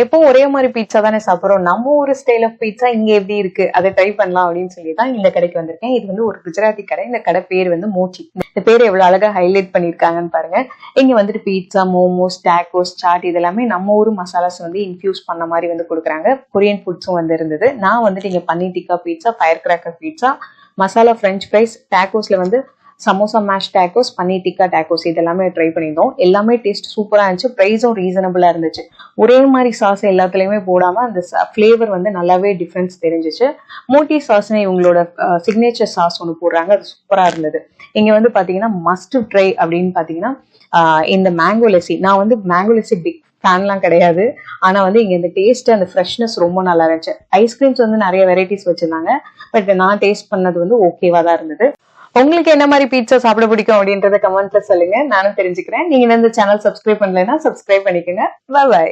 எப்பவும் ஒரே மாதிரி பீட்சா தானே சாப்பிடுறோம், நம்ம ஒரு ஸ்டைல் ஆஃப் பீட்சா இங்க எப்படி இருக்கு அதை ட்ரை பண்ணலாம் அப்படின்னு சொல்லி தான் இந்த கடைக்கு வந்திருக்கேன். இது வந்து ஒரு குஜராத்தி கடை. இந்த கடை பேர் வந்து மோச்சி. இந்த பேர் எவ்வளவு அழகா ஹைலைட் பண்ணிருக்காங்கன்னு பாருங்க. இங்க வந்துட்டு பீட்சா, மோமோஸ், டாக்கோஸ், சாட் இதெல்லாமே நம்ம ஊர் மசாலாஸ் வந்து இன்ஃபியூஸ் பண்ண மாதிரி வந்து கொடுக்குறாங்க. கொரியன் ஃபுட்ஸும் வந்து இருந்தது. நான் வந்துட்டு இங்க paneer tikka pizza, fire cracker pizza, masala french fries, டாக்கோஸ்ல வந்து samosa mash tacos, paneer tikka tacos இதெல்லாமே ட்ரை பண்ணியிருந்தோம். எல்லாமே டேஸ்ட் சூப்பரா இருந்துச்சு. ப்ரைஸும் ரீசனபிளா இருந்துச்சு. ஒரே மாதிரி சாஸ் எல்லாத்துலயுமே போடாம அந்த ஃபிளேவர் வந்து நல்லாவே டிஃபரன்ஸ் தெரிஞ்சிச்சு. மோட்டி சாஸ்னு இவங்களோட சிக்னேச்சர் சாஸ் ஒன்று போடுறாங்க, அது சூப்பரா இருந்தது. இங்க வந்து பாத்தீங்கன்னா மஸ்ட் ட்ரை அப்படின்னு பாத்தீங்கன்னா இந்த மேங்கோ லெஸ்ஸி. நான் வந்து மேங்கோ லெஸ்ஸி பிக் ஃபேன்லாம் கிடையாது. ஆனா வந்து இங்க இந்த டேஸ்ட் அந்த ஃப்ரெஷ்னஸ் ரொம்ப நல்லா இருந்துச்சு. ஐஸ்கிரீம்ஸ் வந்து நிறைய வெரைட்டிஸ் வச்சிருந்தாங்க. பட் நான் டேஸ்ட் பண்ணது வந்து ஓகேவா தான் இருந்தது. உங்களுக்கு என்ன மாதிரி பீட்சா சாப்பிட பிடிக்கும் அப்படின்றத கமெண்ட்ல சொல்லுங்க, நானும் தெரிஞ்சுக்கிறேன். நீங்க இந்த சேனல் சப்ஸ்கிரைப் பண்ணலைன்னா சப்ஸ்கிரைப் பண்ணிக்கோங்க. பை.